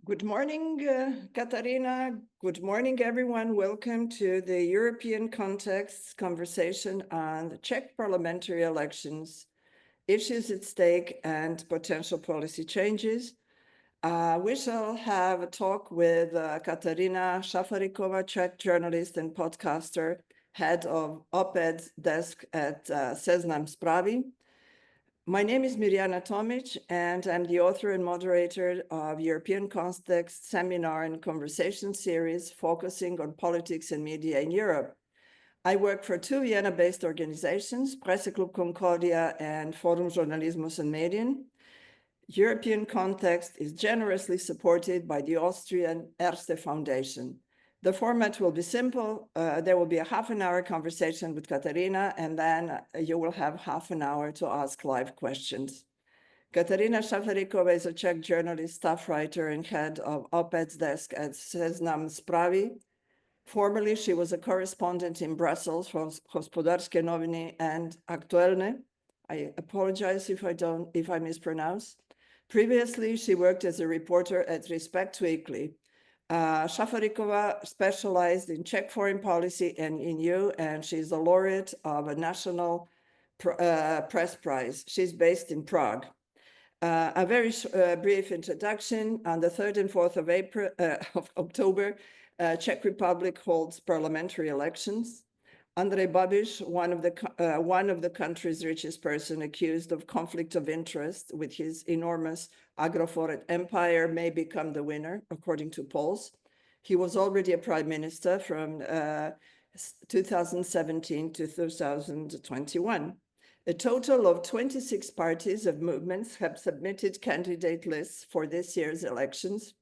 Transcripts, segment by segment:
Good morning, Kateřina. Good morning, everyone. Welcome to the European Context conversation on the Czech Parliamentary Elections, issues at stake, and potential policy changes. We shall have a talk with Kateřina Šafaříková, Czech journalist and podcaster, head of OP-EDs desk at Sznam Zpràvy. My name is Mirjana Tomic, and I'm the author and moderator of European Context seminar and conversation series focusing on politics and media in Europe. I work for two Vienna-based organizations, Presseclub Concordia and Forum Journalismus und Medien. European Context is generously supported by the Austrian Erste Foundation. The format will be simple. There will be a half-an-hour conversation with Kateřina, and then you will have half an hour to ask live questions. Kateřina Šafaříková is a Czech journalist, staff writer, and head of op-eds desk at Sznam Zpràvy. Formerly, she was a correspondent in Brussels for Hospodářské, noviny, and Aktuálně. I apologize if I mispronounce. Previously, she worked as a reporter at RESPEKT Weekly. Šafaříková specialized in Czech foreign policy and in EU, and she's a laureate of a national press prize. She's based in Prague. A very brief introduction. On the 3rd and 4th of October, Czech Republic holds parliamentary elections. Andrej Babiš, one of the country's richest person accused of conflict of interest with his enormous Agrofort empire, may become the winner, according to polls. He was already a prime minister from 2017 to 2021. A total of 26 parties of movements have submitted candidate lists for this year's elections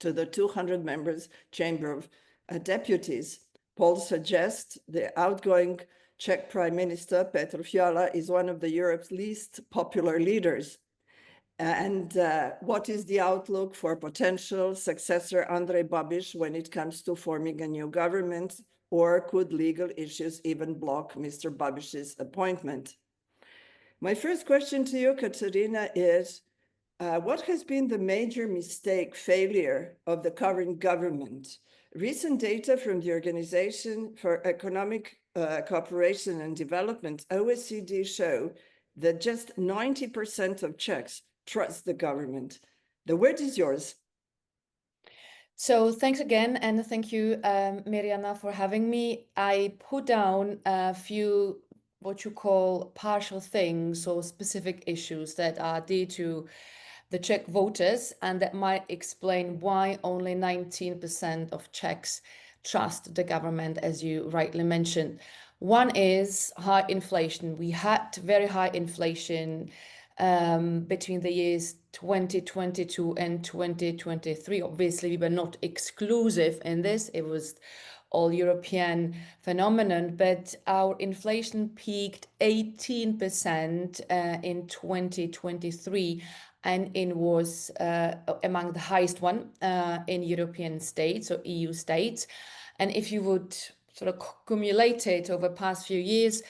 to the 200 members Chamber of Deputies. Polls suggest the outgoing Czech Prime Minister, Petr Fiala, is one of Europe's least popular leaders. And what is the outlook for potential successor Andrej Babiš when it comes to forming a new government, or could legal issues even block Mr. Babiš's appointment? My first question to you, Kateřina, is what has been the major failure of the current government? Recent data from the Organization for Economic Cooperation and Development, OECD, show that just 90% of Czechs trust the government. The word is yours. So thanks again, and thank you, Mirjana, for having me. I put down a few what you call partial things or specific issues that are due to the Czech voters, and that might explain why only 19% of Czechs trust the government, as you rightly mentioned. One is high inflation. We had very high inflation between the years 2022 and 2023. Obviously, we were not exclusive in this. It was all European phenomenon, but our inflation peaked 18% in 2023. And it was among the highest one in European states or EU states. And if you would sort of cumulate it over the past few years,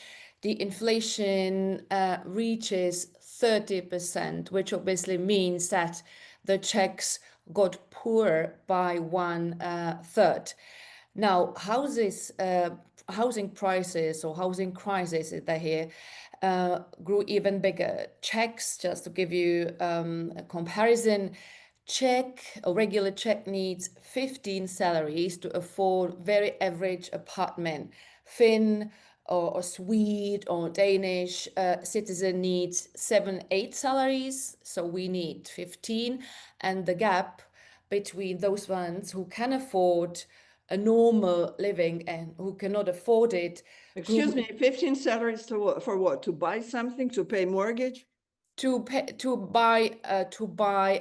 the inflation reaches 30%, which obviously means that the Czechs got poorer by 1/3. Now, housing prices or housing crisis, is that here, grew even bigger. Czechs, just to give you a comparison, a regular Czech needs 15 salaries to afford very average apartment. Finn or Swede or Danish citizen needs 7-8 salaries, so we need 15. And the gap between those ones who can afford a normal living and who cannot afford it. Excuse me, 15 salaries for what? To buy something, to pay mortgage? To buy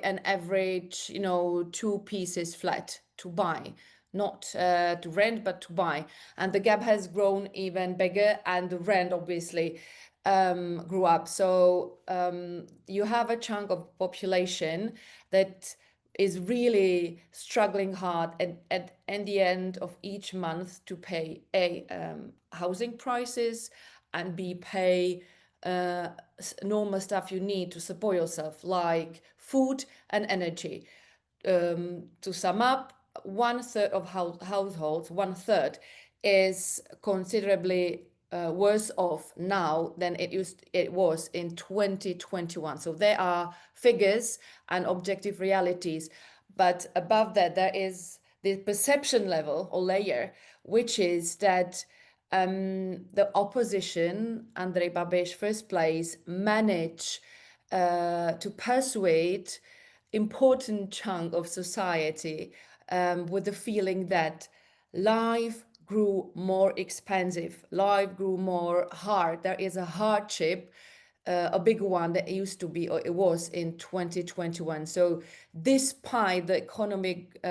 an average, 2 pieces flat to buy, not to rent, but to buy. And the gap has grown even bigger, and the rent obviously grew up. So you have a chunk of population that is really struggling hard at the end of each month to pay housing prices and pay normal stuff you need to support yourself, like food and energy. to sum up, 1/3 of households, 1/3 is considerably worse off now than it was in 2021. So there are figures and objective realities, but above that there is the perception level or layer, which is that the opposition, Andrej Babiš, first place, managed to persuade important chunk of society with the feeling that life grew more expensive, life grew more hard. There is a hardship, a big one that it used to be, or it was in 2021. So despite the economic,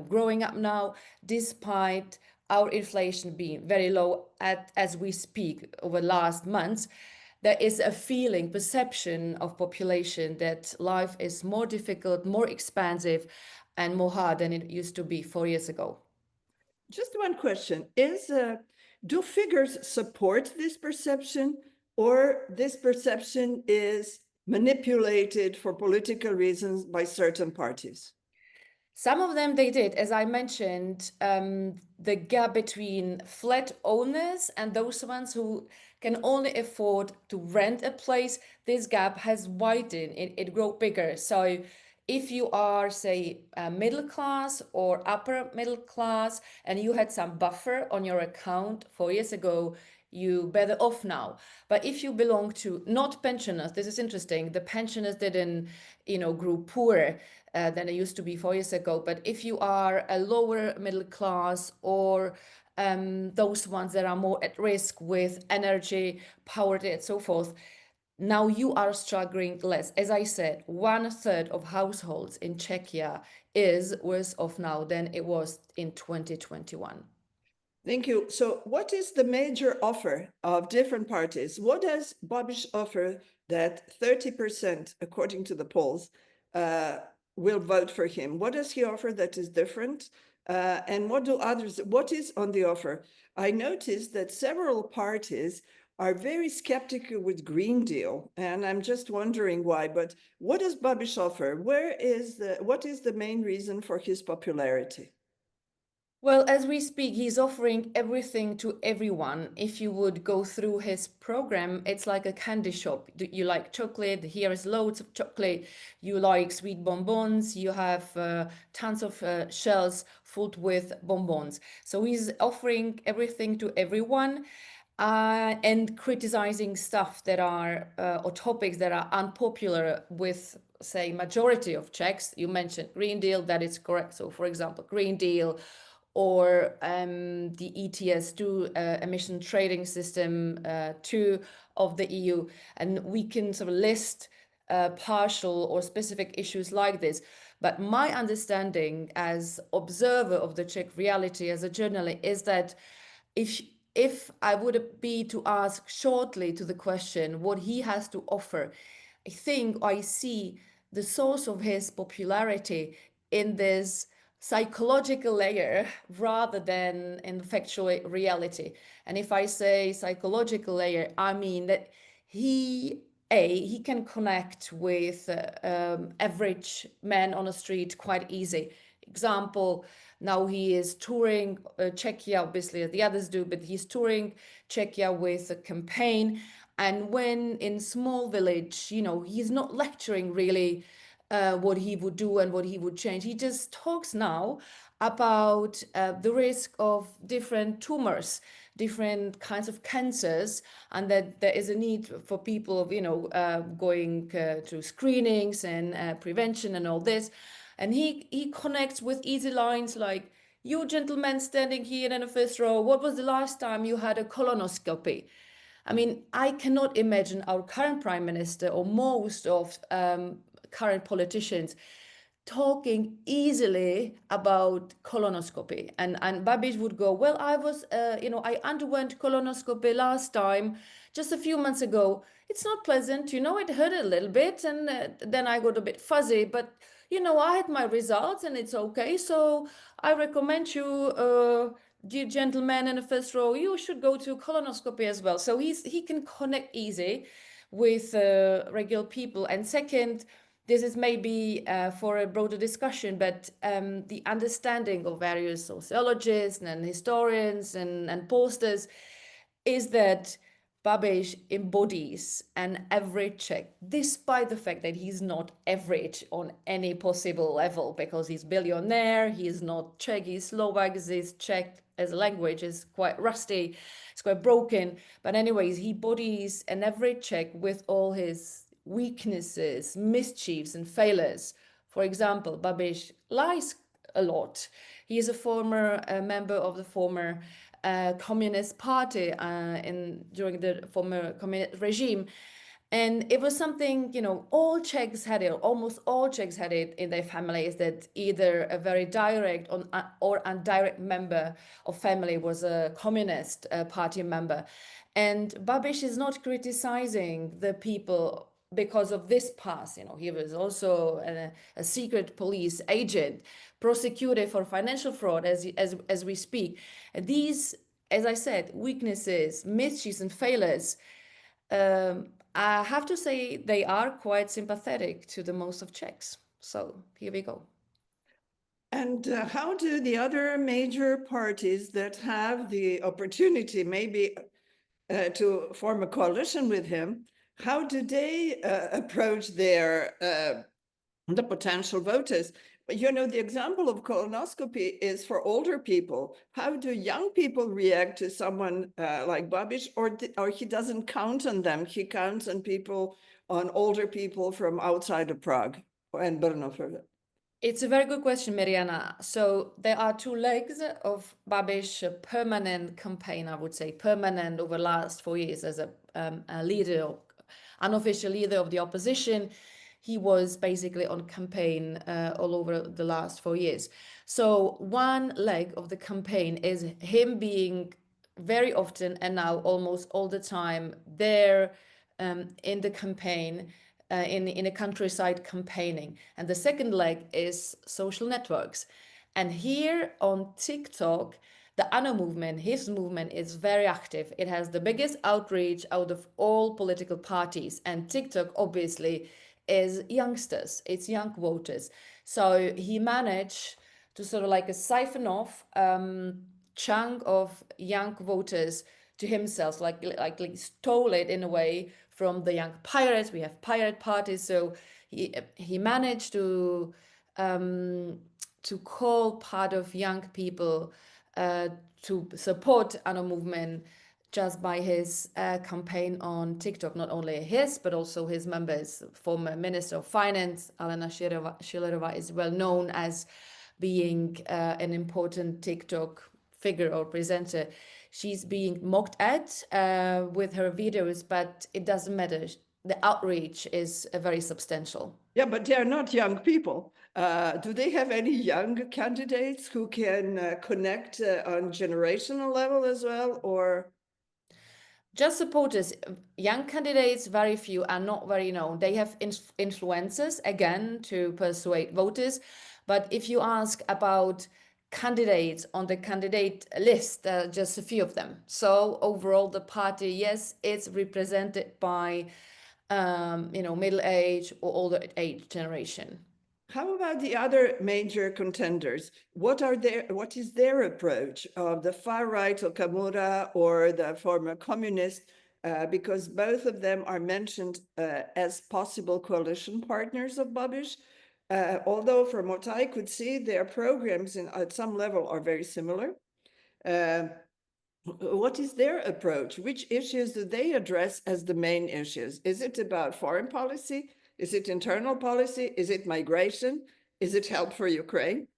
growing up now, despite our inflation being very low as we speak over last months, there is a feeling, perception of population that life is more difficult, more expensive, and more hard than it used to be 4 years ago. Just one question. Do figures support this perception, or this perception is manipulated for political reasons by certain parties? Some of them they did, as I mentioned, the gap between flat owners and those ones who can only afford to rent a place, this gap has widened, it grew bigger. So if you are, say, middle class or upper middle class, and you had some buffer on your account 4 years ago, you better off now. But if you belong to not pensioners, this is interesting, the pensioners didn't, grew poorer than it used to be 4 years ago. But if you are a lower middle class or those ones that are more at risk with energy, poverty, and so forth, now you are struggling less. As I said, 1/3 of households in Czechia is worse off now than it was in 2021. Thank you. So what is the major offer of different parties? What does Babiš offer that 30%, according to the polls, will vote for him? What does he offer that is different? And what is on the offer? I noticed that several parties are very skeptical with Green Deal, and I'm just wondering why. But what does Babiš offer? What is the main reason for his popularity? Well, as we speak, he's offering everything to everyone. If you would go through his program, it's like a candy shop. You like chocolate, here is loads of chocolate. You like sweet bonbons, you have tons of shells filled with bonbons. So he's offering everything to everyone. And criticizing stuff that are or topics that are unpopular with, say, majority of Czechs. You mentioned Green Deal, that is correct. So, for example, Green Deal or the ETS2 emission trading system 2 of the EU, and we can sort of list partial or specific issues like this. But my understanding as observer of the Czech reality as a journalist is that if I would be to ask shortly to the question what he has to offer, I think I see the source of his popularity in this psychological layer rather than in factual reality. And if I say psychological layer, I mean that he can connect with average man on the street quite easy. Example, now he is touring Czechia, obviously as the others do, but he's touring Czechia with a campaign. And when in small village, he's not lecturing really what he would do and what he would change. He just talks now about the risk of different tumors, different kinds of cancers, and that there is a need for people, going to screenings and prevention and all this. And he connects with easy lines like, you gentlemen standing here in the first row, what was the last time you had a colonoscopy? I mean, I cannot imagine our current prime minister or most of current politicians talking easily about colonoscopy. And Babiš would go, well, I was, I underwent colonoscopy last time, just a few months ago. It's not pleasant, it hurt a little bit, and then I got a bit fuzzy, but I had my results and it's okay. So I recommend you, dear gentlemen in the first row, you should go to colonoscopy as well. So he can connect easy with regular people. And second, this is maybe for a broader discussion, but the understanding of various sociologists and historians and posters is that Babiš embodies an average Czech, despite the fact that he's not average on any possible level, because he's billionaire, he is not Czech, he's Slovak, his Czech as a language is quite rusty, it's quite broken. But anyways, he embodies an average Czech with all his weaknesses, mischiefs and failures. For example, Babiš lies a lot. He is a former member of the former Communist Party during the former communist regime. And it was something, all Czechs had it, almost all Czechs had it in their families, that either a very direct or indirect member of family was a Communist Party member. And Babiš is not criticizing the people because of this past. He was also a secret police agent, prosecuted for financial fraud as we speak. And these, as I said, weaknesses, mischiefs and failures, I have to say they are quite sympathetic to the most of Czechs. So here we go. And how do the other major parties that have the opportunity maybe to form a coalition with him, how do they approach the potential voters? The example of colonoscopy is for older people. How do young people react to someone like Babiš, or he doesn't count on them? He counts on older people from outside of Prague and Brno further. It's a very good question, Mariana. So there are two legs of Babiš's permanent campaign, I would say, permanent over the last 4 years as a leader, unofficial leader of the opposition. He was basically on campaign all over the last 4 years. So one leg of the campaign is him being very often and now almost all the time there in the campaign, in a countryside campaigning. And the second leg is social networks. And here on TikTok, the ANO movement, his movement, is very active. It has the biggest outreach out of all political parties. And TikTok, obviously, is youngsters, it's young voters. So he managed to sort of like a siphon off chunk of young voters to himself, like stole it in a way from the young pirates. We have pirate parties, so he managed to call part of young people to support ANO movement just by his campaign on TikTok. Not only his, but also his members. Former Minister of Finance, Alena Schillerová, is well known as being an important TikTok figure or presenter. She's being mocked at with her videos, but it doesn't matter. The outreach is very substantial. Yeah, but they are not young people. Do they have any young candidates who can connect on generational level as well, or? Just supporters, young candidates, very few, are not very known. They have influencers, again, to persuade voters. But if you ask about candidates on the candidate list, there are just a few of them. So overall, the party, yes, it's represented by, middle-age or older age generation. How about the other major contenders? What is their approach of the far right of Kamura or the former communist? Because both of them are mentioned as possible coalition partners of Babiš. Although from what I could see, their programs at some level are very similar. What is their approach? Which issues do they address as the main issues? Is it about foreign policy? Is it internal policy? Is it migration? Is it help for Ukraine?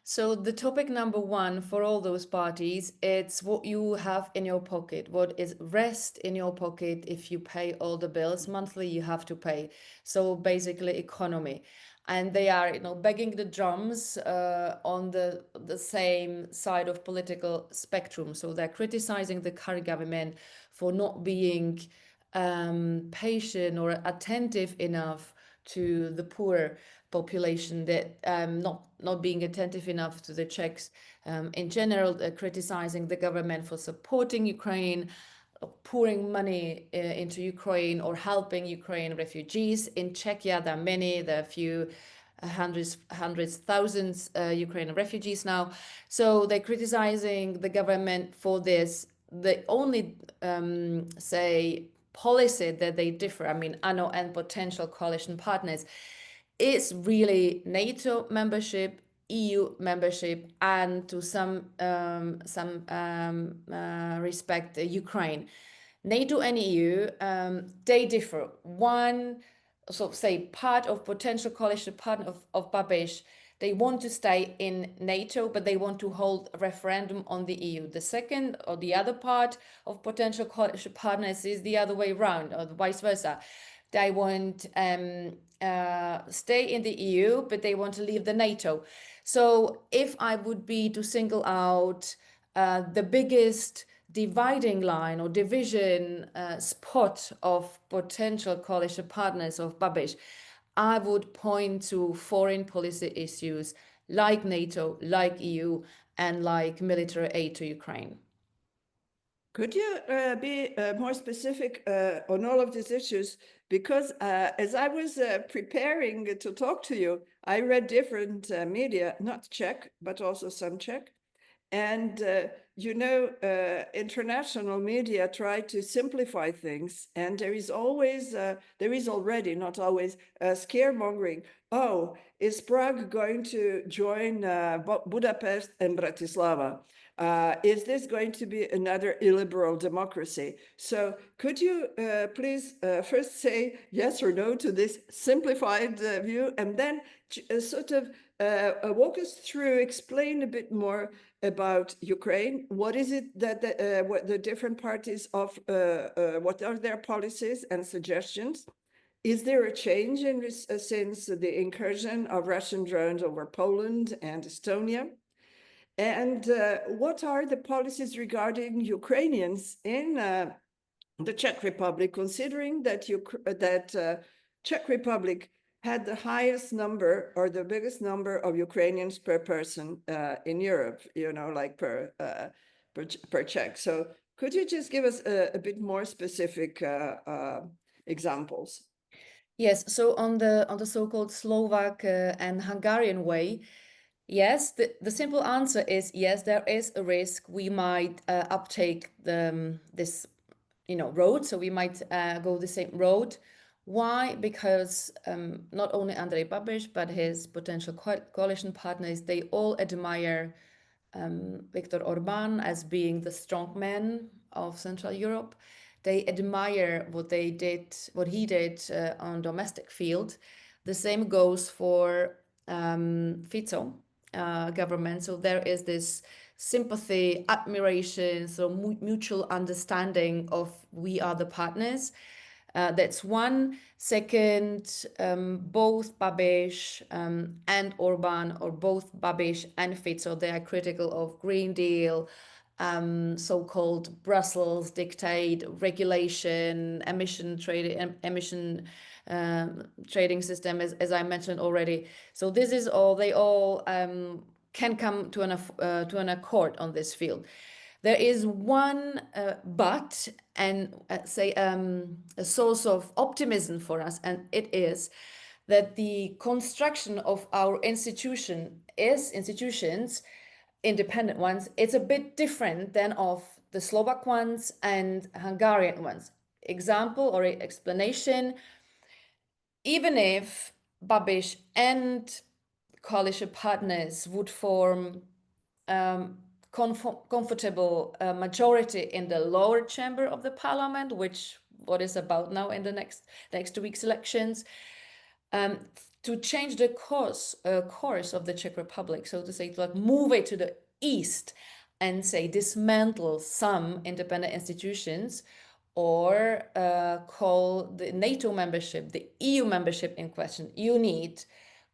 So the topic number one for all those parties, it's what you have in your pocket, what is rest in your pocket. If you pay all the bills monthly, you have to pay. So basically economy. And they are, banging the drums on the same side of political spectrum. So they're criticizing the current government for not being patient or attentive enough to the poor population, that not being attentive enough to the Czechs in general, criticizing the government for supporting Ukraine, pouring money into Ukraine or helping Ukraine refugees. In Czechia, there are many, there are a few hundreds, thousands Ukrainian refugees now. So they're criticizing the government for this. The only, say, policy that they differ, I mean, ANO and potential coalition partners, is really NATO membership, EU membership, and to some respect, Ukraine. NATO and EU, they differ. One, so say, part of potential coalition partner of Babiš, they want to stay in NATO, but they want to hold a referendum on the EU. The second, or the other part of potential coalition partners, is the other way around, or vice versa. They want stay in the EU, but they want to leave the NATO. So if I would be to single out the biggest dividing line or division spot of potential coalition partners of Babiš, I would point to foreign policy issues like NATO, like EU, and like military aid to Ukraine. Could you be more specific on all of these issues? Because as I was preparing to talk to you, I read different media, not Czech, but also some Czech. And, international media try to simplify things. And there is always, there is already, not always, scaremongering. Oh, is Prague going to join Budapest and Bratislava? Is this going to be another illiberal democracy? So could you please first say yes or no to this simplified view, and then sort of walk us through, explain a bit more about Ukraine. What is it that what the different parties of, what are their policies and suggestions? Is there a change in since the incursion of Russian drones over Poland and Estonia? And what are the policies regarding Ukrainians in the Czech Republic, considering that Czech Republic had the highest number or the biggest number of Ukrainians per person in Europe, like per Czech. So could you just give us a bit more specific examples? Yes, so on the so-called Slovak and Hungarian way, yes, the simple answer is yes, there is a risk we might uptake this road, so we might go the same road. Why? Because not only Andrej Babiš, but his potential coalition partners, they all admire Viktor Orbán as being the strong man of Central Europe. They admire what he did on domestic field. The same goes for Fico government. So there is this sympathy, admiration, so mutual understanding of we are the partners. That's one. Second, both Babiš and Orbán, or both Babiš and Fico, they are critical of Green Deal, so-called Brussels dictate regulation, emission trading system, as I mentioned already. So this is all, they all can come to an accord on this field. There is one but, and say a source of optimism for us, and it is that the construction of our institutions, independent ones, it's a bit different than of the Slovak ones and Hungarian ones. Example or explanation, even if Babiš and coalition partners would form comfortable majority in the lower chamber of the parliament, what is about now in the next 2 weeks elections, to change the course of the Czech Republic, so to say, to like move it to the east and say dismantle some independent institutions, or call the NATO membership, the EU membership in question. You need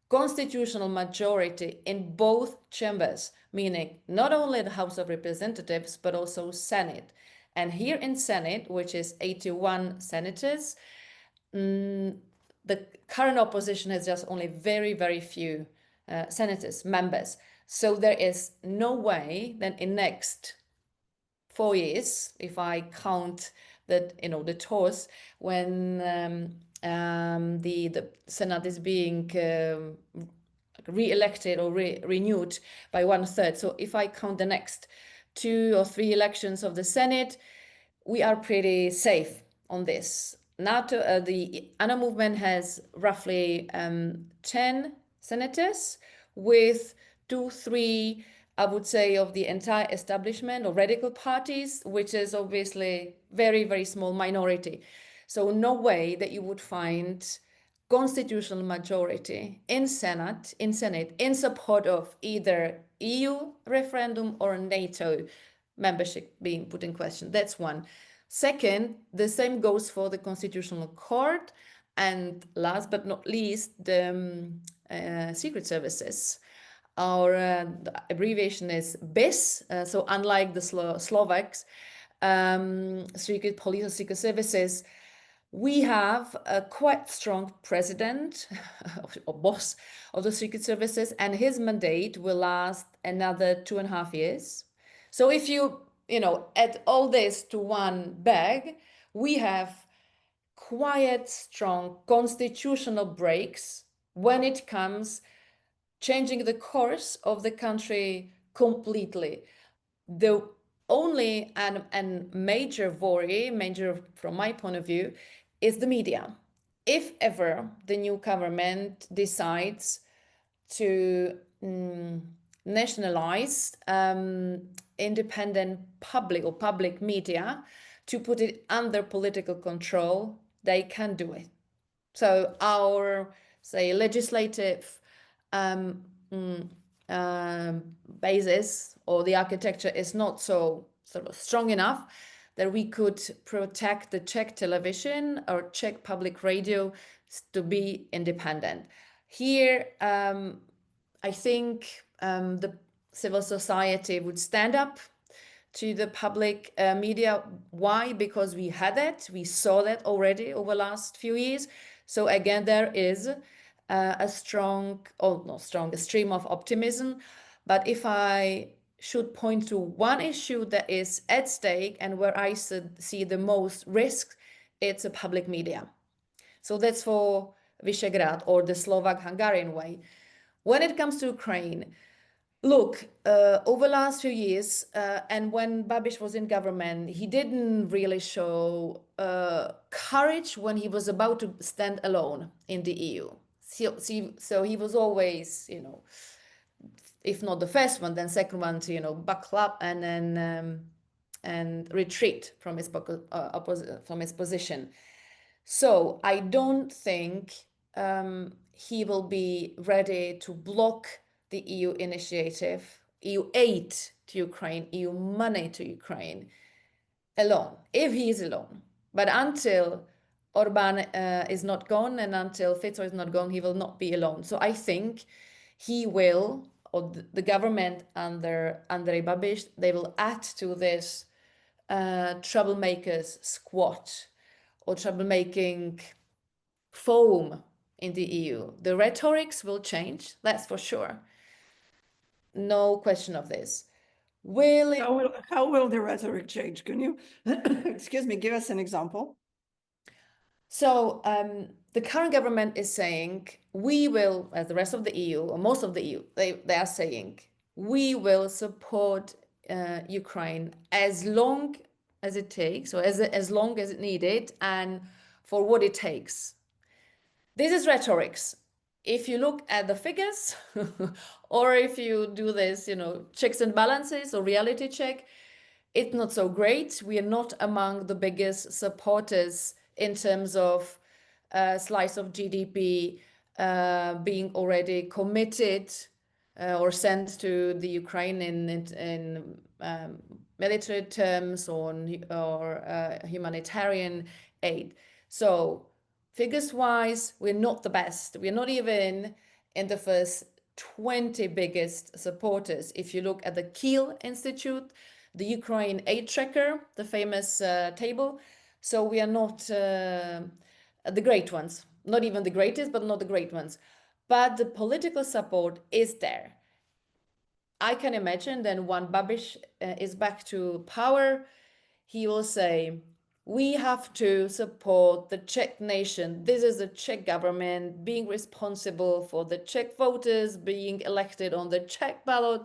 constitutional majority in both chambers, meaning not only the House of Representatives, but also Senate. And here in Senate, which is 81 senators, the current opposition has just only very, very few senators, members. So there is no way that in next 4 years, if I count that, the tours when the Senate is being re-elected or renewed by 1/3. So if I count the next 2 or 3 elections of the Senate, we are pretty safe on this. NATO, the ANA movement has roughly 10 senators with 2, 3, I would say, of the entire establishment or radical parties, which is obviously very, very small minority. So no way that you would find constitutional majority in Senate in support of either EU referendum or NATO membership being put in question. That's one. Second, the same goes for the Constitutional Court, and last but not least, the secret services. Our abbreviation is BIS. So unlike the Slovaks, secret police or secret services, we have a quite strong president or boss of the secret services, and his mandate will last another 2.5 years. So if you add all this to one bag, we have quite strong constitutional breaks when it comes changing the course of the country completely. The only and major worry, from my point of view, is the media. If ever the new government decides to nationalize independent public media, to put it under political control, they can do it. So our, say, legislative basis or the architecture is not so sort of strong enough that we could protect the Czech television or Czech public radio to be independent. Here, I think the civil society would stand up to the public media. Why? Because we had that, we saw that already over the last few years. So again, there is a stream of optimism. But if I should point to one issue that is at stake and where I see the most risk, it's a public media. So that's for Visegrad or the Slovak-Hungarian way. When it comes to Ukraine, look, over the last few years, and when Babiš was in government, he didn't really show courage when he was about to stand alone in the EU. So he was always, if not the first one, then second one to, buckle up and then and retreat from his position. So I don't think he will be ready to block the EU initiative, EU aid to Ukraine, EU money to Ukraine alone, if he is alone. But until Orbán is not gone and until Fico is not gone, he will not be alone. So I think he will, or the government under Andrej Babiš, they will add to this troublemakers squad or troublemaking foam in the EU. The rhetorics will change, that's for sure. No question of this. How will the rhetoric change? Can you, excuse me, give us an example? So the current government is saying, we will, as the rest of the EU, or most of the EU, they are saying, we will support Ukraine as long as it takes, or as long as it needed, and for what it takes. This is rhetorics. If you look at the figures, or if you do this, checks and balances or reality check, it's not so great. We are not among the biggest supporters in terms of slice of GDP being already committed or sent to the Ukraine in military terms or humanitarian aid. So figures-wise, we're not the best. We're not even in the first 20 biggest supporters. If you look at the Kiel Institute, the Ukraine aid tracker, the famous table, so we are not the great ones. Not even the greatest, but not the great ones. But the political support is there. I can imagine then when Babiš is back to power, he will say, we have to support the Czech nation. This is the Czech government being responsible for the Czech voters being elected on the Czech ballot.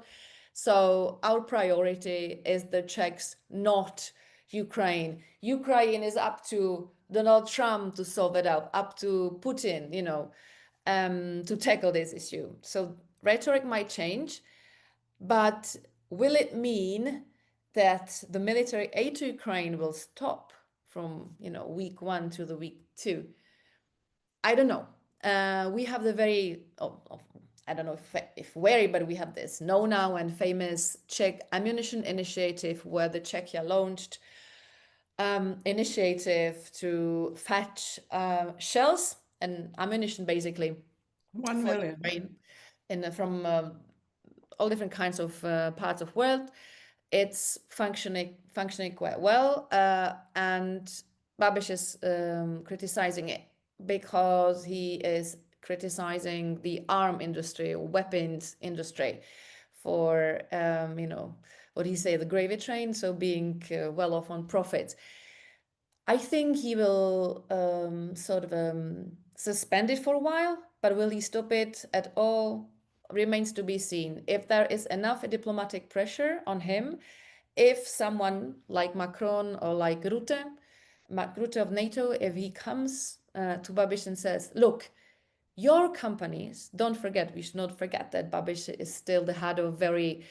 So our priority is the Czechs, not Ukraine. Ukraine is up to Donald Trump to solve it up to Putin, to tackle this issue. So rhetoric might change, but will it mean that the military aid to Ukraine will stop from, week 1 to the week 2? I don't know. We have the very, I don't know if wary, but we have this known now and famous Czech ammunition initiative where the Czechia launched initiative to fetch shells and ammunition, basically 1 million. From all different kinds of parts of world. It's functioning quite well, and Babiš is criticizing it because he is criticizing the arm industry or weapons industry for what he say, the gravy train, so being well off on profits. I think he will suspend it for a while, but will he stop it at all remains to be seen. If there is enough diplomatic pressure on him, if someone like Macron or like Mark Rutte of NATO, if he comes to Babiš and says, look, your companies, don't forget, we should not forget that Babiš is still the head of very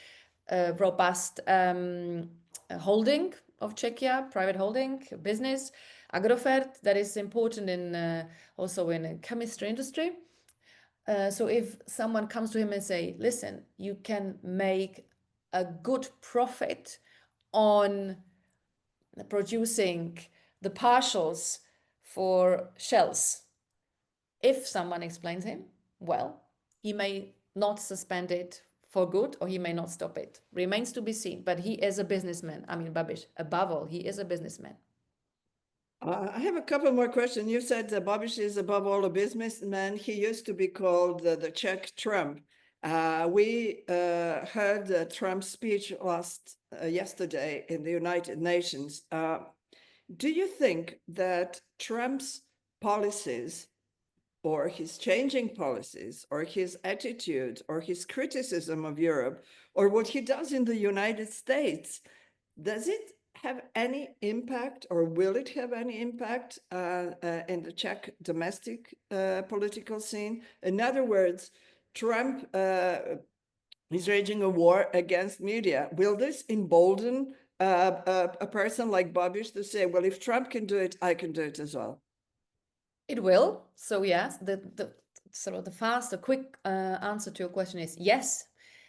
robust holding of Czechia, private holding, business, Agrofert, that is important in also in the chemistry industry. So if someone comes to him and say, listen, you can make a good profit on producing the partials for shells. If someone explains him, well, he may not suspend it for good, or he may not stop it. Remains to be seen, but he is a businessman. I mean, Babiš, above all, he is a businessman. I have a couple more questions. You said that Babiš is above all a businessman. He used to be called the Czech Trump. We heard Trump's speech yesterday in the United Nations. Do you think that Trump's policies, or his changing policies, or his attitude, or his criticism of Europe, or what he does in the United States, does it have any impact, or will it have any impact in the Czech domestic political scene? In other words, Trump is raging a war against media. Will this embolden a person like Babiš to say, well, if Trump can do it, I can do it as well? It will. So yes, the quick answer to your question is yes,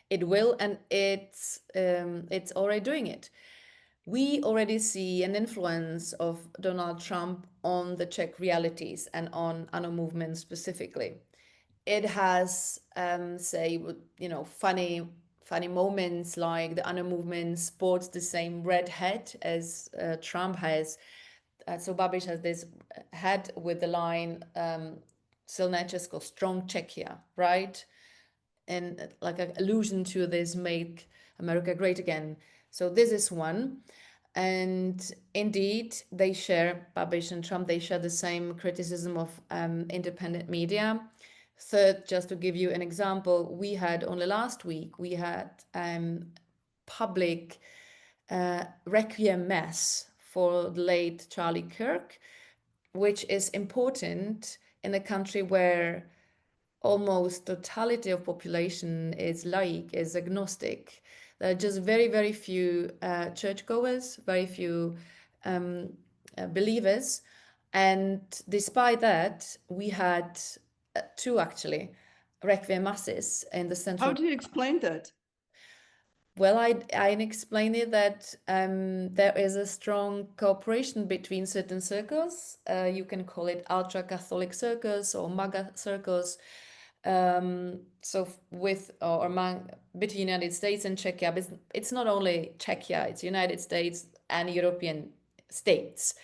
it will, and it's already doing it. We already see an influence of Donald Trump on the Czech realities and on ANO movement specifically. It has, funny moments like the ANO movement sports the same red hat as Trump has. So Babiš has this hat with the line Silné Česko, strong Czechia, right? And like an allusion to this make America great again. So this is one. And indeed, they share, Babiš and Trump, they share the same criticism of independent media. Third, just to give you an example, we had only last week, we had public requiem mass for the late Charlie Kirk, which is important in a country where almost totality of population is laik, is agnostic. There are just very, very few churchgoers, very few believers. And despite that, we had two actually requiem masses in the central. How do you explain that? Well, I explain it that there is a strong cooperation between certain circles. You can call it ultra-Catholic circles or MAGA circles. So with or among between United States and Czechia, but it's not only Czechia, it's United States and European states.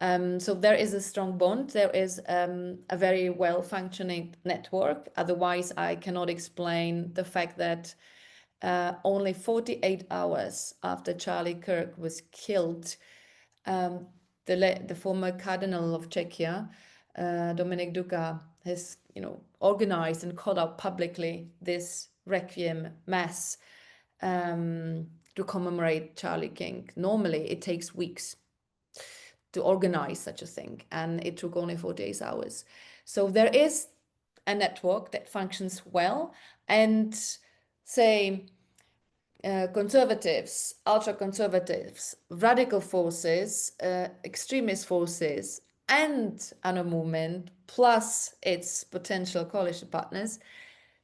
So there is a strong bond. There is a very well-functioning network. Otherwise, I cannot explain the fact that only 48 hours after Charlie Kirk was killed, the former Cardinal of Czechia, Dominik Duka, has organized and called out publicly this Requiem Mass to commemorate Charlie King. Normally, it takes weeks to organize such a thing, and it took only 48 hours. So there is a network that functions well, and say conservatives, ultra-conservatives, radical forces, extremist forces, and another movement, plus its potential coalition partners,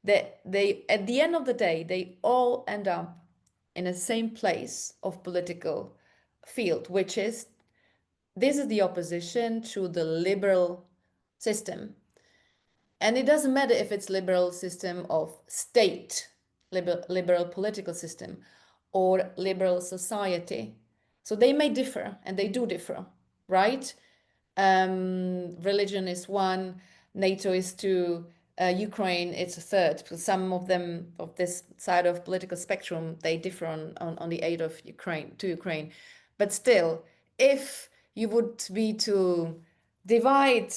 that they, at the end of the day, they all end up in the same place of political field, which is, this is the opposition to the liberal system. And it doesn't matter if it's liberal system of state, liberal political system, or liberal society. So they may differ, and they do differ, right? Religion is one, NATO is two, Ukraine it's a third. Some of them, of this side of political spectrum, they differ on the aid of Ukraine. But still, if you would be to divide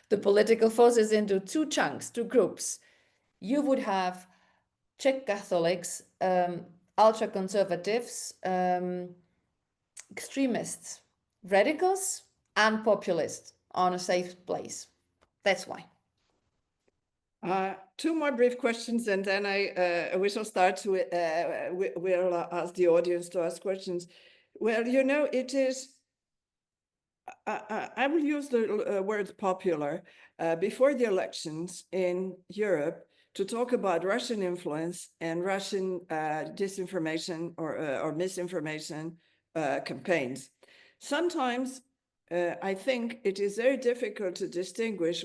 the political forces into two chunks, two groups, you would have Czech Catholics, ultra-conservatives, extremists, radicals, and populists on a safe place. That's why. Two more brief questions, and then we shall start to, we'll ask the audience to ask questions. Well, it is, I will use the word popular before the elections in Europe to talk about Russian influence and Russian disinformation or misinformation campaigns. Sometimes I think it is very difficult to distinguish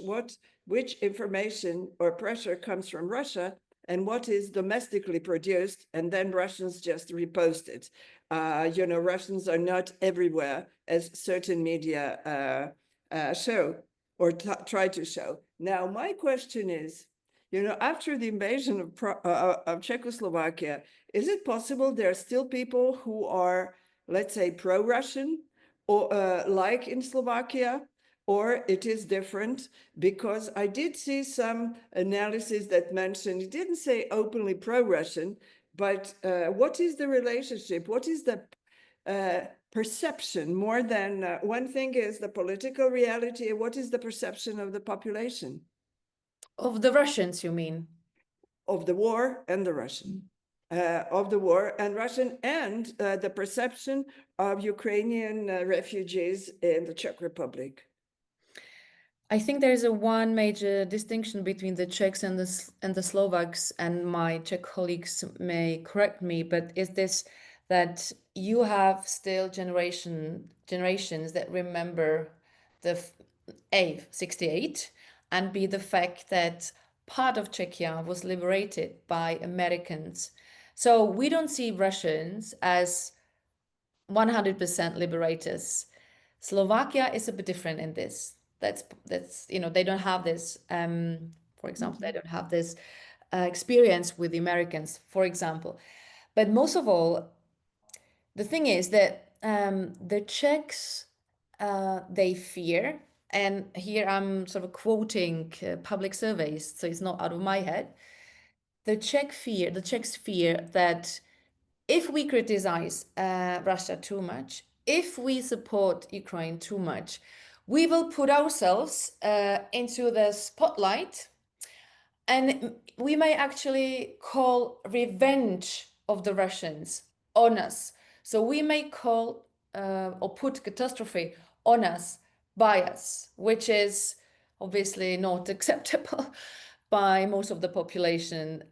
which information or pressure comes from Russia and what is domestically produced, and then Russians just repost it. Russians are not everywhere, as certain media show or try to show. Now, my question is, after the invasion of Czechoslovakia, is it possible there are still people who are, let's say, pro-Russian, or like in Slovakia, or it is different? Because I did see some analysis that mentioned, it didn't say openly pro-Russian, but what is the relationship? What is the perception? More than one thing is the political reality. What is the perception of the population? Of the Russians, you mean? Of the war and the Russian. Of the war and Russian, and the perception of Ukrainian refugees in the Czech Republic. I think there's one major distinction between the Czechs and the Slovaks, and my Czech colleagues may correct me, but is this that you have still generations that remember the A, 68, and B, the fact that part of Czechia was liberated by Americans. So we don't see Russians as 100% liberators. Slovakia is a bit different in this. That's they don't have this, for example, they don't have this experience with the Americans, for example. But most of all, the thing is that the Czechs, they fear, and here I'm sort of quoting public surveys, so it's not out of my head. The Czechs fear that if we criticize Russia too much, if we support Ukraine too much, we will put ourselves into the spotlight, and we may actually call revenge of the Russians on us. So we may call or put catastrophe on us, by us, which is obviously not acceptable by most of the population.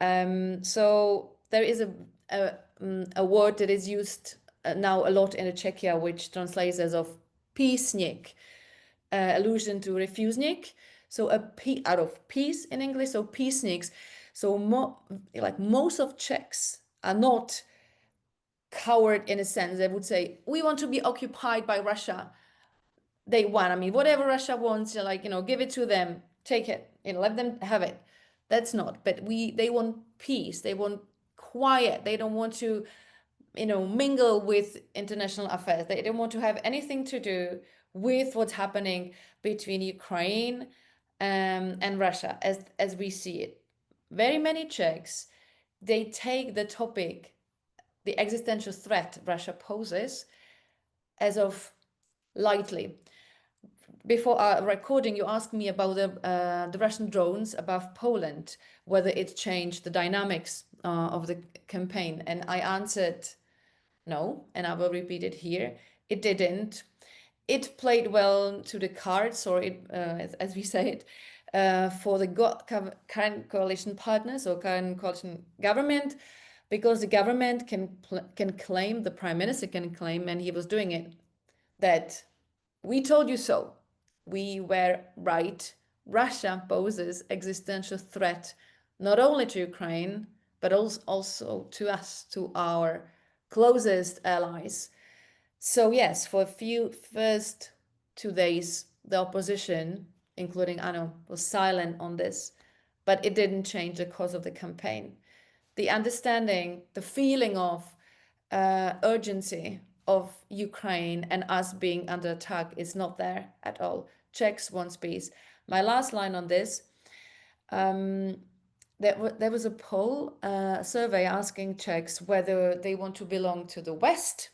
So there is a word that is used now a lot in Czechia, which translates as of písnik, allusion to refusenik. So out of peace in English, so písniks. So most of Czechs are not coward in a sense. They would say, we want to be occupied by Russia. They want, I mean, whatever Russia wants, give it to them, take it, let them have it. That's not, but they want peace. They want quiet. They don't want to, mingle with international affairs. They don't want to have anything to do with what's happening between Ukraine and Russia, as we see it. Very many Czechs, they take the topic, the existential threat Russia poses, as of lightly. Before our recording, you asked me about the Russian drones above Poland, whether it changed the dynamics of the campaign. And I answered no, and I will repeat it here. It didn't. It played well to the cards, or as we say it, for the current coalition partners or current coalition government, because the government can claim, the prime minister can claim, and he was doing it, that we told you so. We were right. Russia poses existential threat not only to Ukraine, but also to us, to our closest allies. So yes, for a first 2 days, the opposition, including ANO, was silent on this, but it didn't change the course of the campaign. The understanding, the feeling of urgency of Ukraine and us being under attack is not there at all. Czechs want peace. My last line on this, there was a poll, a survey asking Czechs whether they want to belong to the West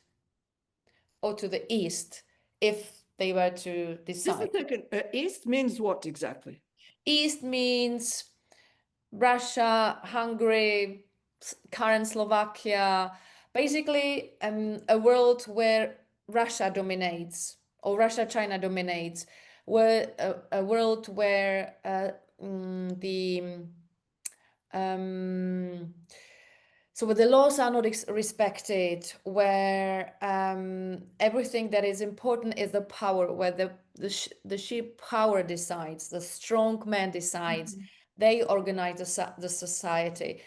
or to the East if they were to decide. Just a second. East means what exactly? East means Russia, Hungary, current Slovakia, basically a world where Russia dominates, or Russia-China dominates, where a world where so where the laws are not respected, where everything that is important is the power, where the sheer power decides, the strong man decides, they organize the society.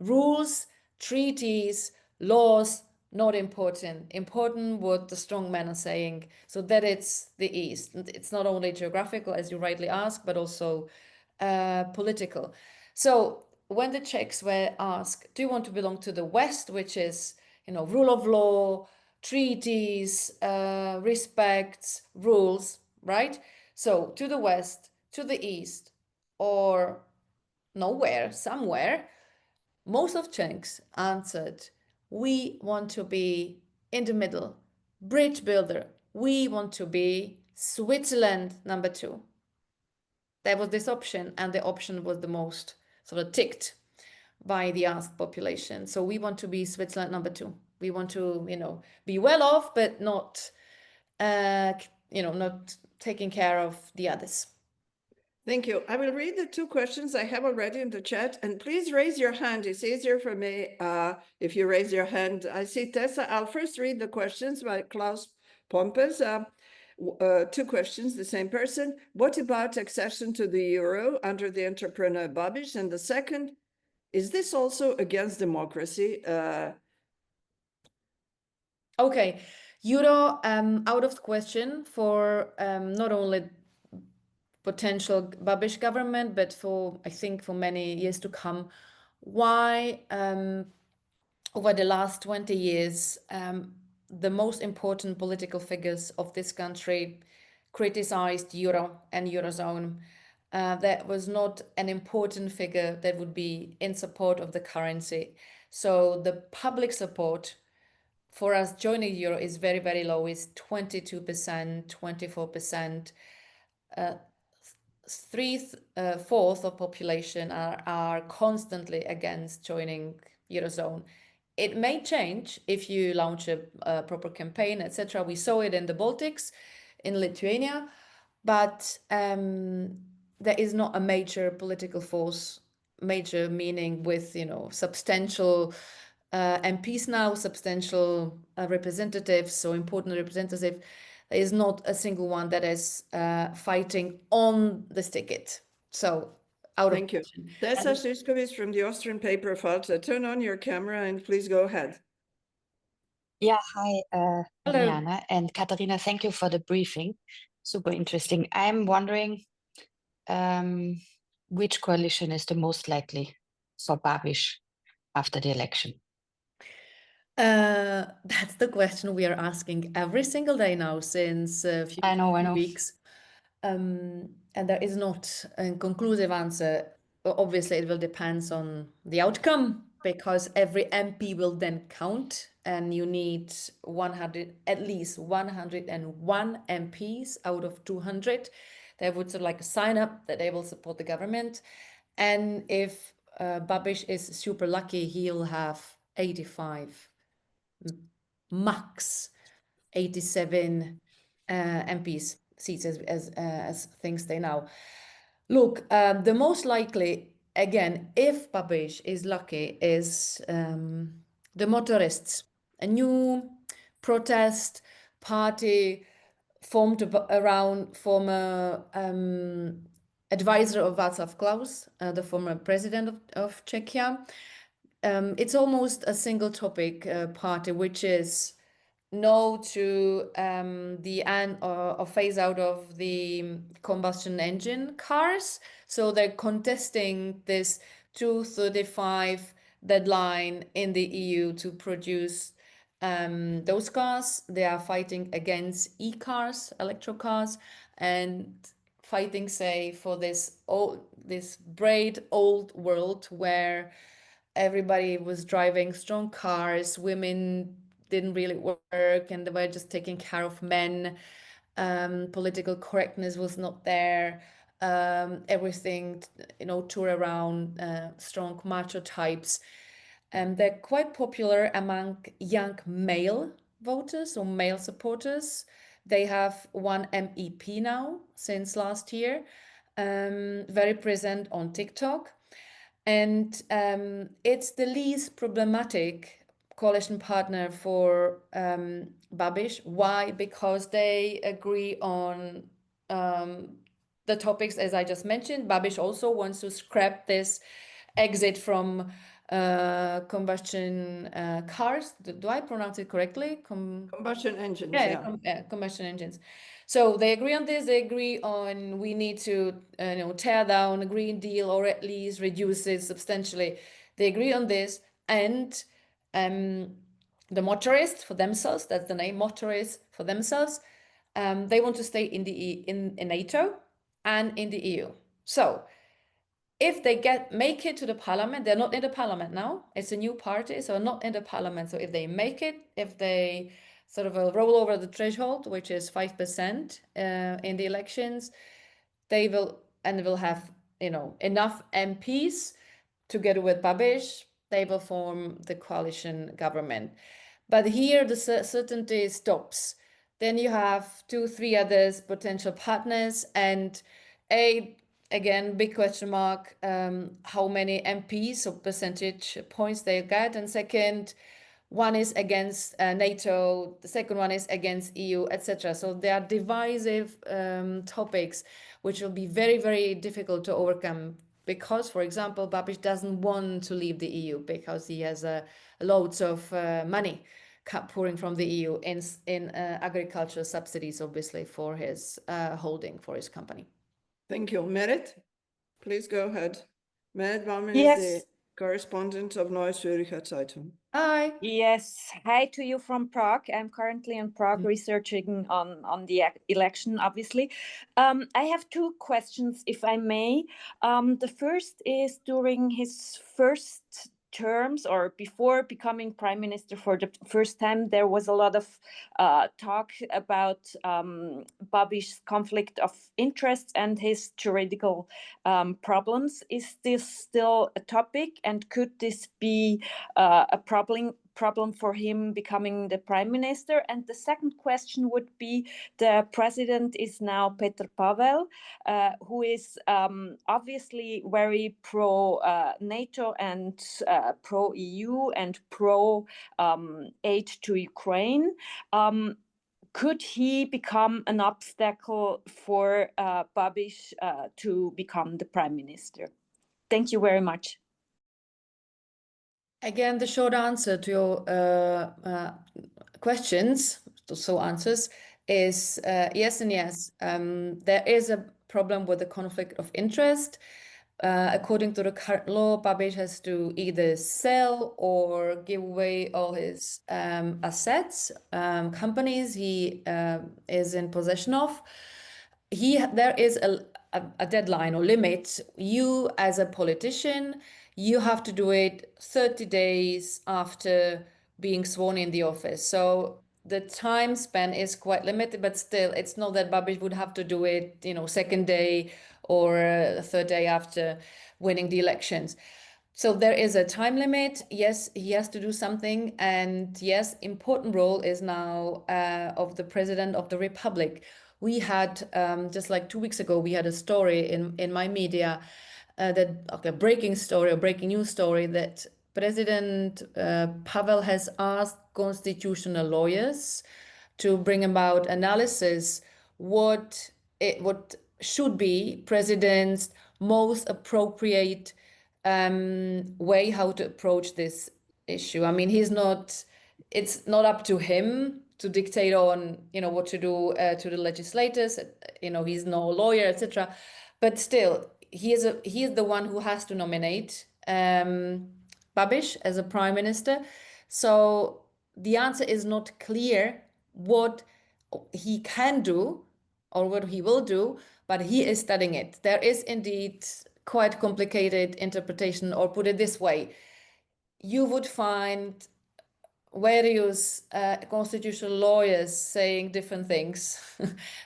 Rules, treaties, laws, not important. Important what the strong men are saying. So that it's the East. It's not only geographical, as you rightly asked, but also political. So when the Czechs were asked, do you want to belong to the West, which is, rule of law, treaties, respects, rules, right? So to the West, to the East, or nowhere, somewhere, most of Czechs answered, we want to be in the middle, bridge builder. We want to be Switzerland number 2. There was this option, and the option was the most sort of ticked by the asked population. So we want to be Switzerland number 2. We want to, be well off, but not, not taking care of the others. Thank you. I will read the 2 questions I have already in the chat, and please raise your hand. It's easier for me if you raise your hand. I see Tessa. I'll first read the questions by Klaus Pompes. 2 questions, the same person. What about accession to the euro under the entrepreneur Babiš? And the second, is this also against democracy? Okay, euro out of the question for not only potential Babiš government, but I think for many years to come. Why over the last 20 years, the most important political figures of this country criticized euro and eurozone. That was not an important figure that would be in support of the currency. So the public support for us joining euro is very, very low. It's 22%, 24%. 3/4 of population are constantly against joining eurozone. It may change if you launch a proper campaign, etc. We saw it in the Baltics, in Lithuania, but there is not a major political force, major meaning with substantial MPs now, substantial representatives, so important representative. There is not a single one that is fighting on this ticket. So Thank you. Tessa Šiškovič from the Austrian paper Falter. Turn on your camera and please go ahead. Yeah, hi, Mariana and Kateřina. Thank you for the briefing. Super interesting. I'm wondering which coalition is the most likely. for Babiš after the election? That's the question we are asking every single day now since a few I know. weeks. And there is not a conclusive answer. Obviously, it will depend on the outcome because every MP will then count, and you need at least 101 MPs out of 200. They would sort of like sign up that they will support the government. And if Babiš is super lucky, he'll have 85, max 87 MPs seats as things stay now. Look, the most likely, again, if Babiš is lucky, is the motorists, a new protest party formed around former advisor of Václav Klaus, the former president of Czechia. It's almost a single topic party, which is no to the end or phase out of the combustion engine cars. So they're contesting this 2035 deadline in the EU to produce those cars. They are fighting against e-cars, electro cars, and fighting, say, for this great old world where everybody was driving strong cars, women didn't really work, and they were just taking care of men. Political correctness was not there. Everything, tore around strong macho types. They're quite popular among young male voters or male supporters. They have one MEP now since last year, very present on TikTok. And it's the least problematic coalition partner for Babiš. Why? Because they agree on the topics, as I just mentioned. Babiš also wants to scrap this exit from combustion cars. Do I pronounce it correctly? Combustion engines. Yeah, combustion engines. So they agree on this. They agree on we need to tear down a Green Deal or at least reduce it substantially. They agree on this, and the motorists for themselves, that's the name, motorists for themselves, they want to stay in NATO and in the EU. So if they make it to the parliament, they're not in the parliament now. It's a new party, so not in the parliament. So if they make it, if they sort of roll over the threshold, which is 5% in the elections, they will have enough MPs together with Babiš. They will form the coalition government. But here the certainty stops. Then you have 2-3 others potential partners, and again, big question mark, how many MPs or percentage points they get. And second, one is against NATO, the second one is against EU, etc. So they are divisive topics, which will be very, very difficult to overcome because, for example, Babiš doesn't want to leave the EU because he has loads of money pouring from the EU in agricultural subsidies, obviously, for his holding, for his company. Thank you. Merit, please go ahead. Merit Baumann Yes. is the correspondent of Neue Zürcher Zeitung. Hi. Yes, hi to you from Prague. I'm currently in Prague researching on the election, obviously. I have 2 questions, if I may. The first is during his first terms or before becoming prime minister for the first time, there was a lot of talk about Babiš's conflict of interests and his juridical problems. Is this still a topic, and could this be a problem for him becoming the prime minister? And the second question would be, the president is now Petr Pavel, who is obviously very pro NATO and pro EU and pro aid to Ukraine. Could he become an obstacle for Babiš to become the prime minister? Thank you very much. Again, the short answer to your questions, answers, is yes and yes. There is a problem with the conflict of interest. according to the current law, Babiš has to either sell or give away all his assets, companies he is in possession of. There is a deadline or limit. You, as a politician, you have to do it 30 days after being sworn in the office. So the time span is quite limited, but still, it's not that Babiš would have to do it, second day or third day after winning the elections. So there is a time limit. Yes, he has to do something. And yes, important role is now of the President of the Republic. We had, just like 2 weeks ago, we had a story in my media, a breaking story or breaking news story that President Pavel has asked constitutional lawyers to bring about analysis what should be president's most appropriate way how to approach this issue. I mean, it's not up to him to dictate on, what to do to the legislators. He's no lawyer, etc. But still, he is the one who has to nominate Babiš as a prime minister. So the answer is not clear what he can do or what he will do, but he is studying it. There is indeed quite complicated interpretation, or put it this way, you would find various constitutional lawyers saying different things,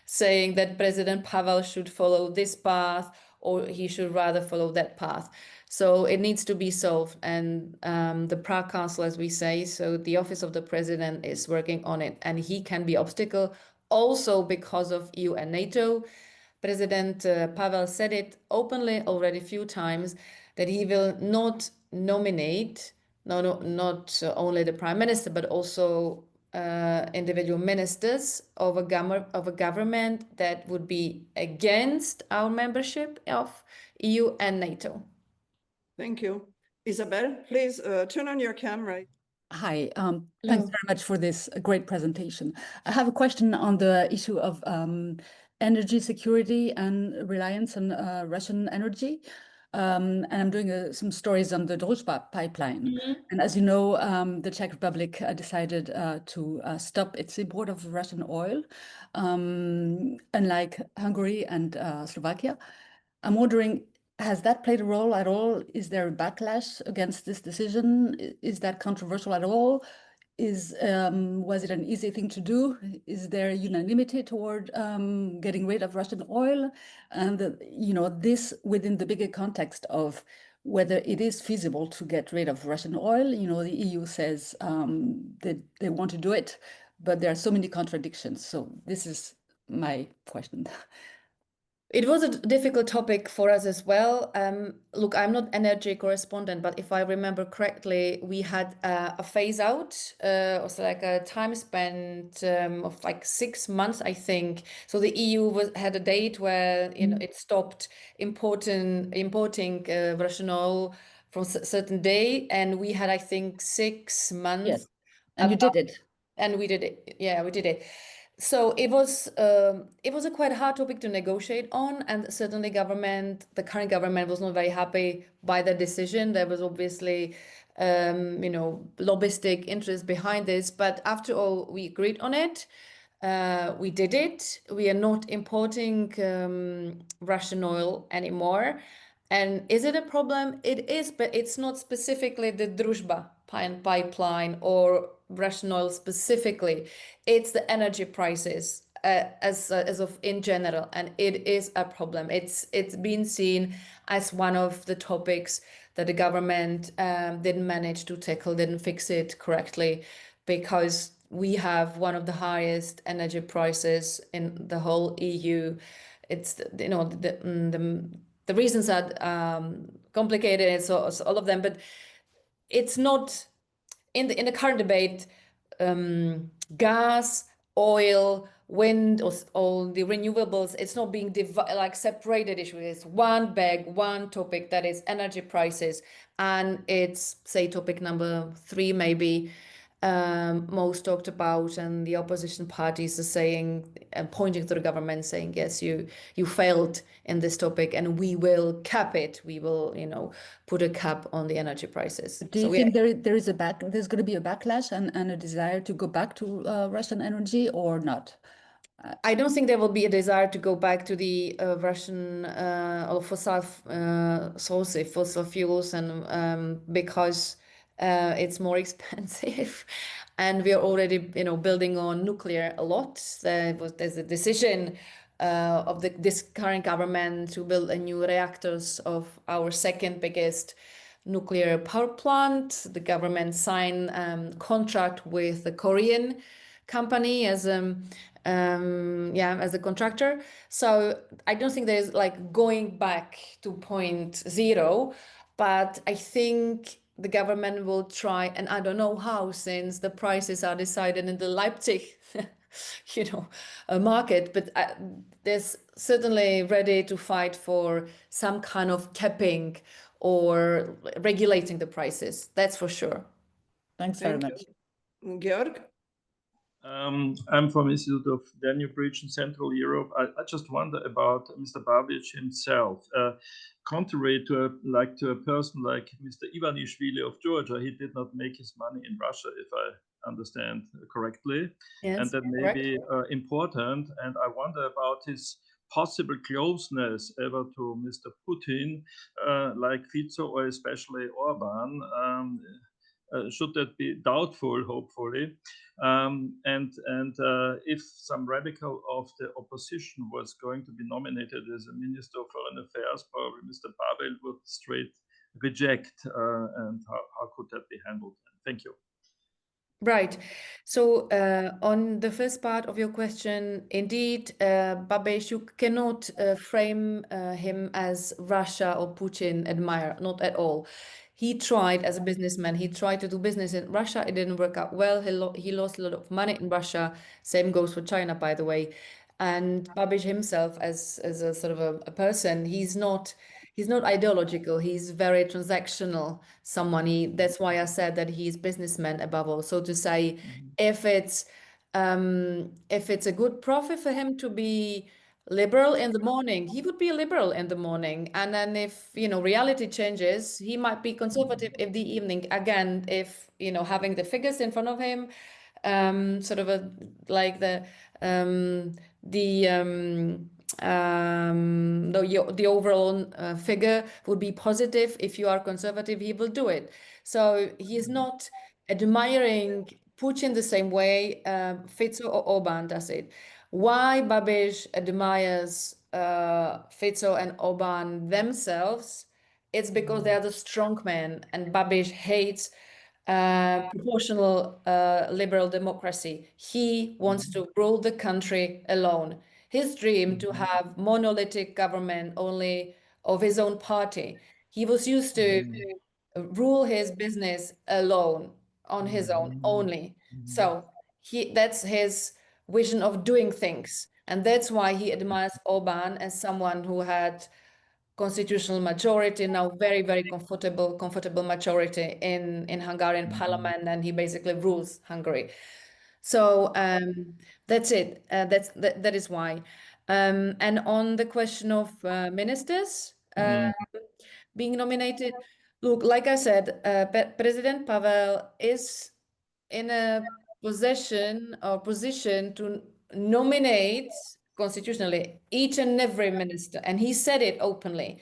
saying that President Pavel should follow this path or he should rather follow that path. So it needs to be solved. And the Prague Council, as we say, so the office of the president is working on it, and he can be obstacle also because of EU and NATO. President Pavel said it openly already a few times that he will not nominate not only the prime minister, but also individual ministers of a government that would be against our membership of EU and NATO. Thank you. Isabel, please turn on your camera. Hi, thanks very much for this great presentation. I have a question on the issue of energy security and reliance on Russian energy. And I'm doing some stories on the Druzhba pipeline. Mm-hmm. And as you know, the Czech Republic decided to stop its import of Russian oil, unlike Hungary and Slovakia. I'm wondering, has that played a role at all? Is there a backlash against this decision? Is that controversial at all? Was it an easy thing to do? Is there unanimity toward getting rid of Russian oil? And this within the bigger context of whether it is feasible to get rid of Russian oil. The EU says that they want to do it, but there are so many contradictions. So this is my question. It was a difficult topic for us as well. Look, I'm not energy correspondent, but if I remember correctly, we had a phase out, also like a time spent of like 6 months, I think. So the EU had a date where it stopped importing Russian oil from a certain day, and we had, I think, 6 months. Yes, and you did it. And we did it. Yeah, we did it. So it was a quite hard topic to negotiate on, and certainly the current government was not very happy by the decision. There was obviously, lobbyistic interest behind this, but after all, we agreed on it. We did it. We are not importing Russian oil anymore. And is it a problem? It is, but it's not specifically the Druzhba pipeline or Russian oil specifically. It's the energy prices as of in general, and it is a problem. It's been seen as one of the topics that the government didn't manage to tackle, didn't fix it correctly, because we have one of the highest energy prices in the whole EU. It's the reasons are complicated, and so all of them, but it's not in the current debate. Gas, oil, wind, or all the renewables, it's not being separated issue. It's one bag, one topic, that is energy prices, and it's, say, topic number 3 maybe. most talked about, and the opposition parties are saying, pointing to the government, saying, yes, you failed in this topic, and we will cap it. We will, put a cap on the energy prices. Do you think there's going to be a backlash and a desire to go back to Russian energy or not? I don't think there will be a desire to go back to the Russian or fossil sources, fossil fuels, and because it's more expensive, and we are already, building on nuclear a lot. There's a decision of this current government to build a new reactors of our second biggest nuclear power plant. The government signed contract with the Korean company as a contractor. So I don't think there's like going back to 0.0, but I think the government will try, and I don't know how, since the prices are decided in the Leipzig, market, but they're certainly ready to fight for some kind of capping or regulating the prices. That's for sure. Thanks very much. Georg? I'm from Institute of Danube Region, Central Europe. I just wonder about Mr. Babiš himself. Contrary to a person like Mr. Ivanishvili of Georgia, he did not make his money in Russia, if I understand correctly. Yes, and that may correct. be important. And I wonder about his possible closeness ever to Mr. Putin, like Fico or especially Orban. Should that be doubtful, hopefully? If some radical of the opposition was going to be nominated as a Minister of Foreign Affairs, probably Mr. Pavel would straight reject. And how could that be handled? Thank you. Right. So on the first part of your question, indeed, Babiš, you cannot frame him as Russia or Putin admirer, not at all. He tried as a businessman, he tried to do business in Russia. It didn't work out well. He lost a lot of money in Russia. Same goes for China, by the way. And Babiš himself, as a sort of a person, he's not ideological. He's very transactional. That's why I said that he's businessman above all. So to say, if it's a good profit for him to be liberal in the morning, he would be a liberal in the morning. And then if, reality changes, he might be conservative in the evening. Again, if, having the figures in front of him, sort of the overall figure would be positive. If you are conservative, he will do it. So he is not admiring Putin the same way Fico or Orban does it. Why Babiš admires Fico and Orban themselves? It's because they are the strong men, and Babiš hates proportional liberal democracy. He wants to rule the country alone. His dream to have monolithic government only of his own party. He was used to rule his business alone, on his own only. So that's his vision of doing things. And that's why he admires Orban as someone who had constitutional majority, now very, very comfortable majority in Hungarian parliament, and he basically rules Hungary. So that's it. That is why. And on the question of ministers being nominated, look, like I said, President Pavel is in a position to nominate constitutionally each and every minister, and he said it openly.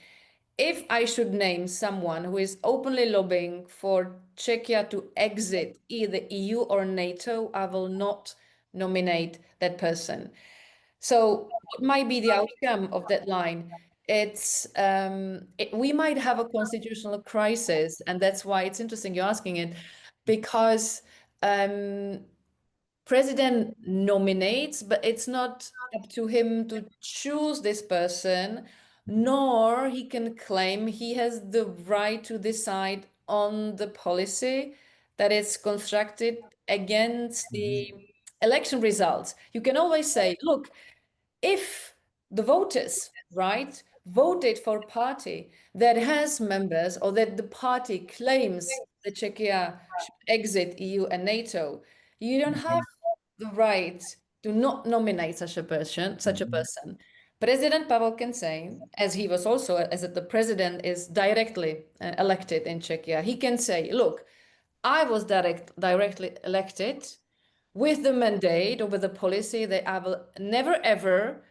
If I should name someone who is openly lobbying for Czechia to exit either EU or NATO, I will not nominate that person. So what might be the outcome of that line? We might have a constitutional crisis, and that's why it's interesting you're asking it, because president nominates, but it's not up to him to choose this person, nor he can claim he has the right to decide on the policy that is constructed against the election results. You can always say, look, if the voters, voted for a party that has members, or that the party claims the Czechia should exit EU and NATO, you don't have the right to not nominate such a person. President Pavel can say, as he was also, as the president is directly elected in Czechia, he can say, look, I was directly elected with the mandate or with the policy that I will never ever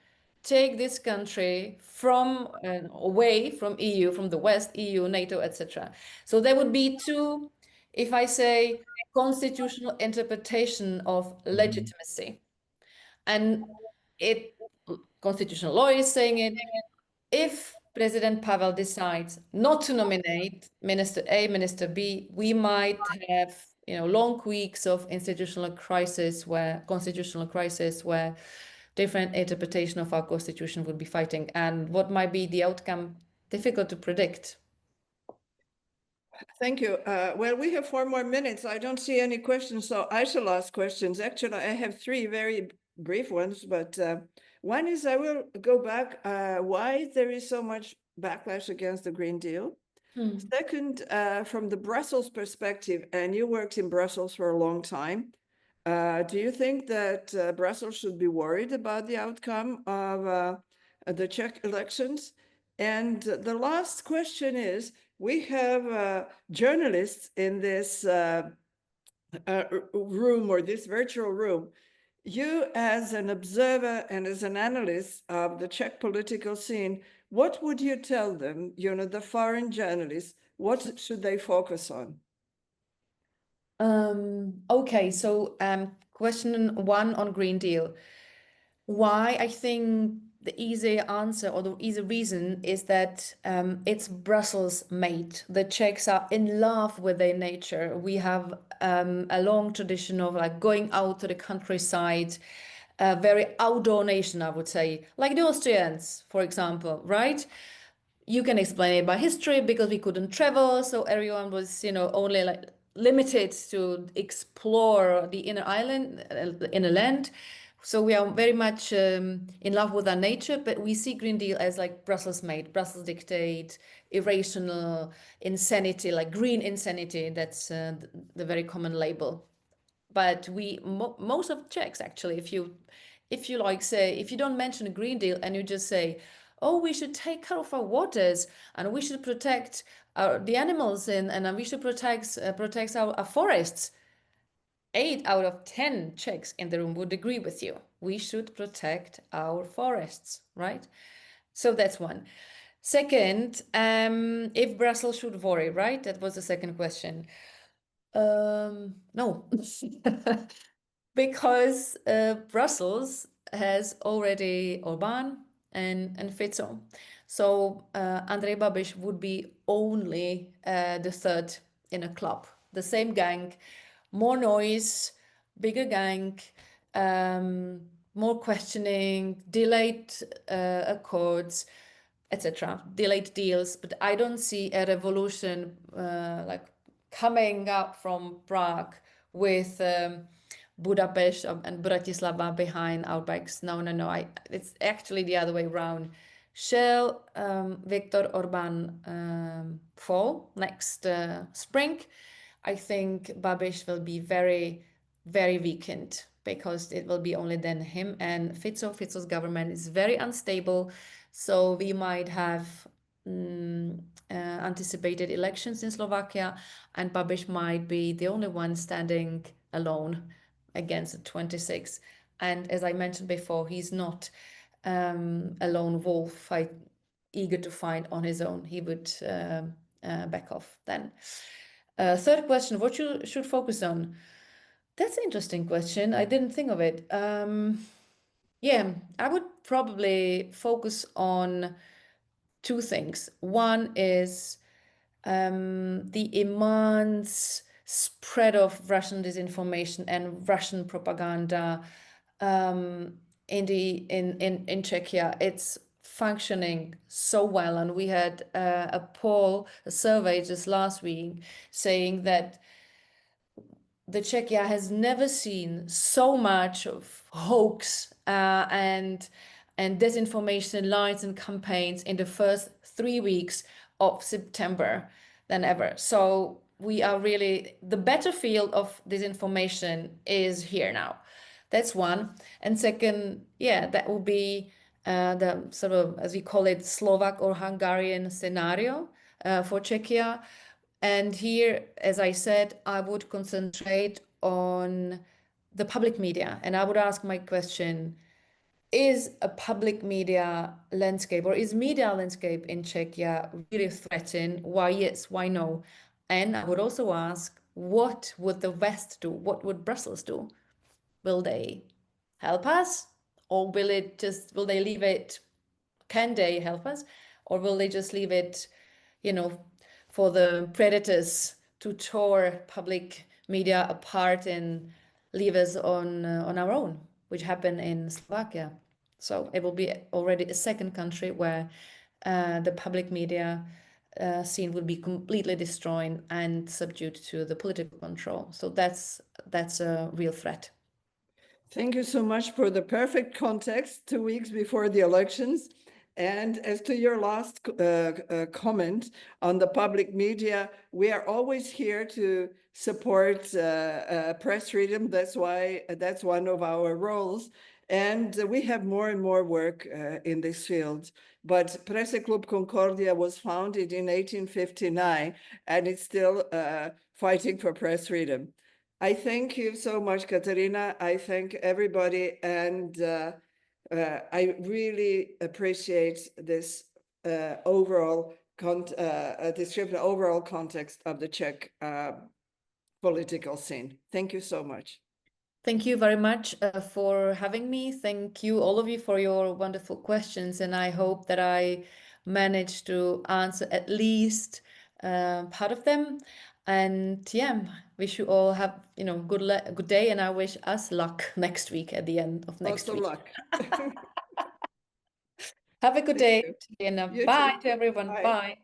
take this country from away from EU, from the West, EU, NATO, etc. So there would be two, if I say, constitutional interpretation of legitimacy. And constitutional law is saying it. If President Pavel decides not to nominate Minister A, Minister B, we might have long weeks of constitutional crisis where different interpretation of our constitution would be fighting. And what might be the outcome, difficult to predict. Thank you. Well, we have 4 more minutes. I don't see any questions, so I shall ask questions. Actually, I have 3 very brief ones, but one is I will go back why there is so much backlash against the Green Deal. Second, from the Brussels perspective, and you worked in Brussels for a long time, do you think that Brussels should be worried about the outcome of the Czech elections? And the last question is, we have journalists in this room, or this virtual room. You, as an observer and as an analyst of the Czech political scene, what would you tell them, the foreign journalists, what should they focus on? Okay, so question 1 on Green Deal. Why I think the easy answer or the easy reason is that it's Brussels made. The Czechs are in love with their nature. We have a long tradition of going out to the countryside, a very outdoor nation, I would say, like the Austrians, for example, right? You can explain it by history because we couldn't travel, so everyone was, only limited to explore the inner land. So we are very much in love with our nature, but we see Green Deal as Brussels made, Brussels dictate, irrational insanity, green insanity. That's the very common label. But most of Czechs actually, if you say, if you don't mention a Green Deal and you just say, oh, we should take care of our waters and we should protect the animals and we should protect our forests, 8 out of 10 Czechs in the room would agree with you. We should protect our forests, right? So that's one. Second, if Brussels should worry, right? That was the second question. No, because Brussels has already Orbán and Fico. So Andrej Babiš would be only the third in a club, the same gang. More noise, bigger gang, more questioning, delayed accords, etc., delayed deals. But I don't see a revolution coming up from Prague with Budapest and Bratislava behind our backs. No. It's actually the other way around. Shall Viktor Orbán fall next spring? I think Babiš will be very, very weakened because it will be only then him and Fico. Fico's government is very unstable. So we might have anticipated elections in Slovakia, and Babiš might be the only one standing alone against the 26. And as I mentioned before, he's not a lone wolf eager to fight on his own. He would back off then. Third question, what you should focus on? That's an interesting question. I didn't think of it. Yeah, I would probably focus on 2 things. One is the immense spread of Russian disinformation and Russian propaganda in Czechia. It's functioning so well, and we had a survey just last week saying that the Czechia has never seen so much of hoax and disinformation lies and campaigns in the first 3 weeks of September than ever. So we are really, the battlefield of disinformation is here now. That's one. And second, yeah, that will be the sort of, as we call it, Slovak or Hungarian scenario for Czechia. And here, as I said, I would concentrate on the public media. And I would ask my question, is a public media landscape or is media landscape in Czechia really threatened? Why yes, why no? And I would also ask, what would the West do? What would Brussels do? Will they help us? Or will they leave it, can they help us? Or will they just leave it, for the predators to tear public media apart and leave us on our own, which happened in Slovakia. So it will be already a second country where the public media scene will be completely destroyed and subdued to the political control. So that's a real threat. Thank you so much for the perfect context 2 weeks before the elections. And as to your last comment on the public media, we are always here to support press freedom. That's one of our roles. And we have more and more work in this field. But Presseklub Concordia was founded in 1859, and it's still fighting for press freedom. I thank you so much, Kateřina. I thank everybody, and I really appreciate this overall description, overall context of the Czech political scene. Thank you so much. Thank you very much for having me. Thank you, all of you, for your wonderful questions. And I hope that I managed to answer at least part of them. And yeah, wish you all have, good day. And I wish us luck next week at the end of next week. Lots of luck. Have a good day. You Bye too. to everyone. Bye. Bye.